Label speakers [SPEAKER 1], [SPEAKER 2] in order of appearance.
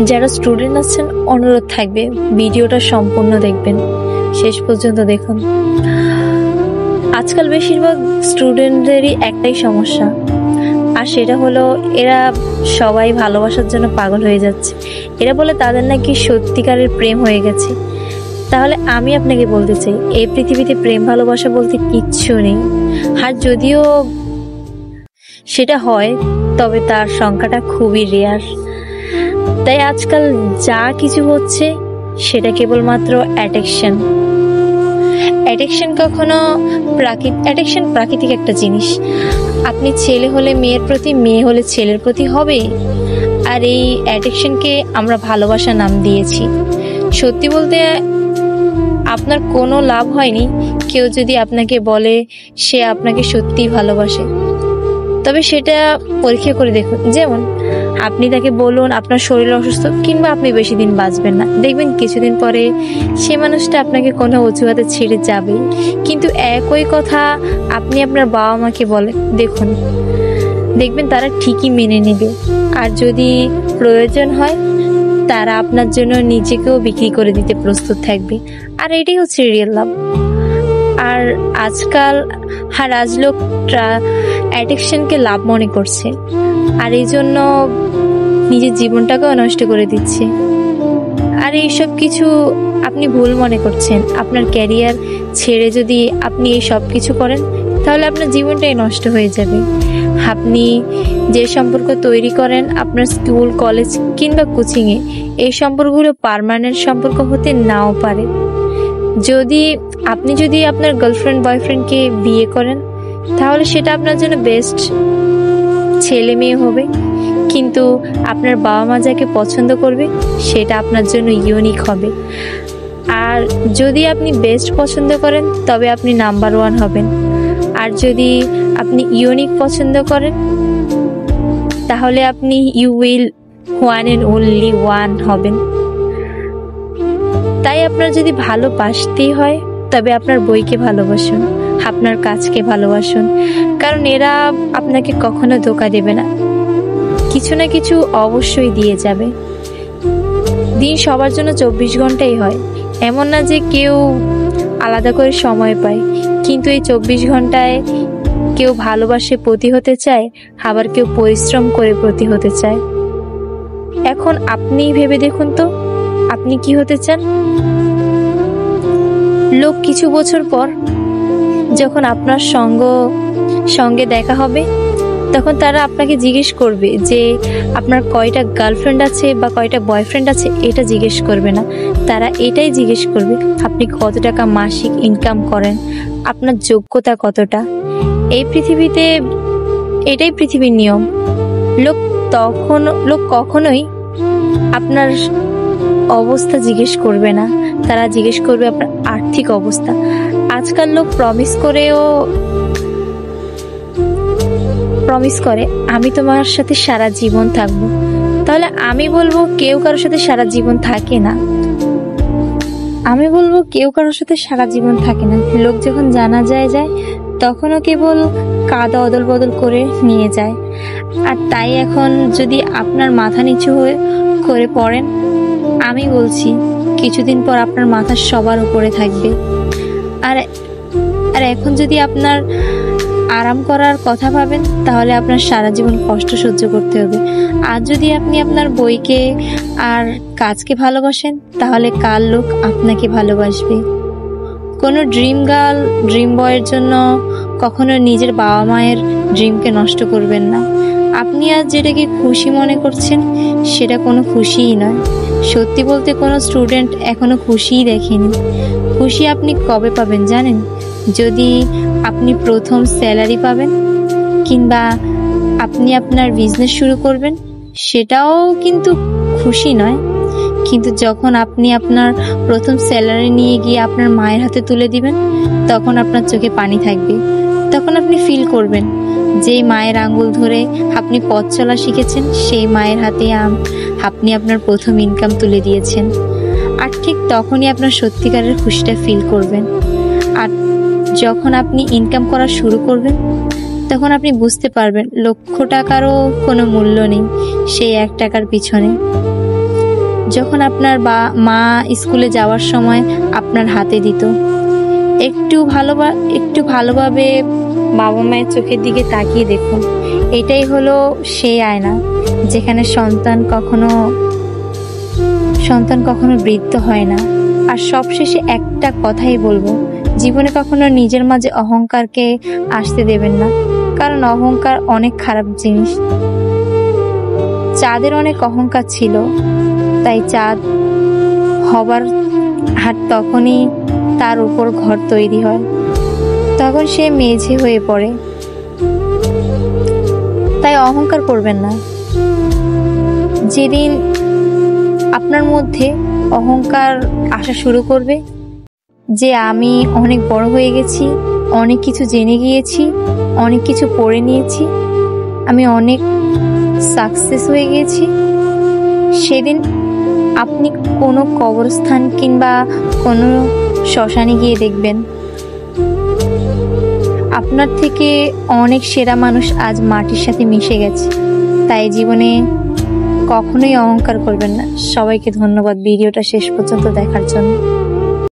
[SPEAKER 1] যারা স্টুডেন্ট আছেন অনুরোধ থাকবে ভিডিওটা সম্পূর্ণ দেখবেন, শেষ পর্যন্ত দেখুন। আজকাল বেশিরভাগ স্টুডেন্টদেরই একটাই সমস্যা, আর সেটা হলো এরা সবাই ভালোবাসার জন্য পাগল হয়ে যাচ্ছে। এরা বলে তাদের নাকি সত্যিকারের প্রেম হয়ে গেছে। তাহলে আমি আপনাকে বলতে চাই, এই পৃথিবীতে প্রেম ভালোবাসা বলতে কিচ্ছু নেই। আর যদিও সেটা হয়, তবে তার সংখ্যাটা খুবই রেয়ার। তাই আজকাল যা কিছু হচ্ছে সেটা কেবলমাত্র অ্যাডিকশন। অ্যাডিকশন প্রাকৃতিক একটা জিনিস। আপনি ছেলে হলে মেয়ের প্রতি, মেয়ে হলে ছেলের প্রতি হবে। আর এই অ্যাডিকশনকে আমরা ভালোবাসা নাম দিয়েছি। সত্যি বলতে আপনার কোনো লাভ হয়নি কেউ যদি আপনাকে বলে সে আপনাকে সত্যিই ভালোবাসে। তবে সেটা পরীক্ষা করে দেখুন। যেমন আপনি তাকে বলুন আপনার শরীর অসুস্থ, কিংবা আপনি বেশি দিন বাঁচবেন না, দেখবেন কিছুদিন পরে সে মানুষটা আপনাকে কোনো অজুহাতে ছেড়ে যাবে। কিন্তু একই কথা আপনি আপনার বাবা মাকে বলেন, দেখবেন তারা ঠিকই মেনে নেবে। আর যদি প্রয়োজন হয় তারা আপনার জন্য নিজেকেও বিক্রি করে দিতে প্রস্তুত থাকবে। আর এটাই হচ্ছে রিয়েল লাভ। আর আজকাল রাজলোকরা অ্যাডিকশনকে লাভ মনে করছে, আর এই জন্য নিজের জীবনটাকেও নষ্ট করে দিচ্ছে। আর এইসব কিছু আপনি ভুল মনে করছেন। আপনার ক্যারিয়ার ছেড়ে যদি আপনি এই সব কিছু করেন, তাহলে আপনার জীবনটাই নষ্ট হয়ে যাবে। আপনি যে সম্পর্ক তৈরি করেন আপনার স্কুল, কলেজ কিংবা কোচিংয়ে, এই সম্পর্কগুলো পার্মানেন্ট সম্পর্ক হতে নাও পারে। আপনি যদি আপনার গার্লফ্রেন্ড বয়ফ্রেন্ডকে বিয়ে করেন, তাহলে সেটা আপনার জন্য বেস্ট ছেলে মেয়ে হবে। কিন্তু আপনার বাবা মা যাকে পছন্দ করবে সেটা আপনার জন্য ইউনিক হবে। আর যদি আপনি বেস্ট পছন্দ করেন, তবে আপনি নাম্বার 1 হবেন। আর যদি আপনি ইউনিক পছন্দ করেন, তাহলে আপনি you will one and only one হবেন। তাই আপনার যদি ভালোবাসতেই হয়, তবে আপনার বইকে ভালোবাসুন, আপনার কাজকে ভালোবাসুন। কারণ এরা আপনাকে কখনো ধোঁকা দেবে না, কিছু না কিছু অবশ্যই দিয়ে যাবে। দিন সবার জন্য 24 ঘন্টাই হয়, এমন না যে কেউ আলাদা করে সময় পায়। কিন্তু এই 24 ঘন্টায় কেউ ভালোবাসে প্রতি হতে চায়, আবার কেউ পরিশ্রম করে প্রতি হতে চায়। এখন আপনিই ভেবে দেখুন তো, আপনি কি হতে চান? লোক কিছু বছর পর যখন আপনার সঙ্গে দেখা হবে, তখন তারা আপনাকে জিজ্ঞেস করবে যে আপনার কয়টা গার্লফ্রেন্ড আছে বা কয়টা বয়ফ্রেন্ড আছে। এটা জিজ্ঞেস করবে না, তারা এটাই জিজ্ঞেস করবে আপনি কত টাকা মাসিক ইনকাম করেন, আপনার যোগ্যতা কতটা। এই পৃথিবীতে এটাই পৃথিবীর নিয়ম। লোক কখনোই আপনার অবস্থা জিজ্ঞেস করবে না, তারা জিজ্ঞেস করবে আপনার আর্থিক অবস্থা। আজকাল লোক প্রমিস করে আমি তোমার সাথে সারা জীবন থাকবো। তাহলে আমি বলবো কেউ কারোর সাথে সারা জীবন থাকে না। লোক যখন জানা যায় তখনও কেবল কাদা অদল বদল করে নিয়ে যায়। আর তাই এখন যদি আপনার মাথা নিচু করে পড়েন, আমি বলছি কিছুদিন পর আপনার মাথা সবার উপরে থাকবে। আর এখন যদি আপনার আরাম করার কথা ভাবেন, তাহলে আপনার সারা জীবন কষ্ট সহ্য করতে হবে। আর যদি আপনি আপনার বইকে আর কাজকে ভালোবাসেন, তাহলে কাল লোক আপনাকে ভালোবাসবে। কোনো ড্রিম গার্ল, ড্রিম বয়ের জন্য কখনো নিজের বাবা মায়ের ড্রিমকে নষ্ট করবেন না। আপনি আজ যেটাকে খুশি মনে করছেন, সেটা কোনো খুশিই নয়। সত্যি বলতে কোনো স্টুডেন্ট এখনো খুশিই দেখেনি। খুশি আপনি কবে পাবেন জানেন? যদি আপনি প্রথম স্যালারি পাবেন, কিংবা আপনি আপনার বিজনেস শুরু করবেন, সেটাও কিন্তু খুশি নয়। কিন্তু যখন আপনি আপনার প্রথম স্যালারি নিয়ে গিয়ে আপনার মায়ের হাতে তুলে দিবেন, তখন আপনার চোখে পানি থাকবে। তখন আপনি ফিল করবেন যেই মায়ের আঙ্গুল ধরে আপনি পথ চলা শিখেছেন, সেই মায়ের হাতে আপনি আপনার প্রথম ইনকাম তুলে দিয়েছেন। আর ঠিক তখনই আপনার সত্যিকারের খুশিটা ফিল করবেন। আর যখন আপনি ইনকাম করা শুরু করবেন, তখন আপনি বুঝতে পারবেন লক্ষ টাকারও কোনো মূল্য নেই সেই 1 টাকার পিছনে। যখন আপনার মা স্কুলে যাওয়ার সময় আপনার হাতে দিত, একটু ভালোভাবে বাবা মায়ের চোখের দিকে তাকিয়ে দেখুন। এটাই হলো সেই আয়না যেখানে সন্তান কখনো বৃদ্ধ হয় না। আর সবশেষে একটা কথাই বলবো, জীবনে কখনো নিজের মাঝে অহংকারকে আসতে দেবেন না, কারণ অহংকার অনেক খারাপ জিনিস। চাঁদের অনেক অহংকার ছিল, তাই চাঁদ হবার হাট তখনই তার উপর ঘর তৈরি হয়, তখন সে মেঝে হয়ে পড়ে। তাই অহংকার করবেন না। যেদিন আপনার মধ্যে অহংকার আসা শুরু করবে যে আমি অনেক বড় হয়ে গেছি, অনেক কিছু জেনে গিয়েছি, অনেক কিছু পড়ে নিয়েছি, আমি অনেক সাকসেস হয়ে গিয়েছি, সেদিন আপনি কোনো কবরস্থান কিংবা কোনো শ্মশানে গিয়ে দেখবেন আপনার থেকে অনেক সেরা মানুষ আজ মাটির সাথে মিশে গেছে। তাই জীবনে কখনোই অহংকার করবেন না। সবাইকে ধন্যবাদ ভিডিওটা শেষ পর্যন্ত দেখার জন্য।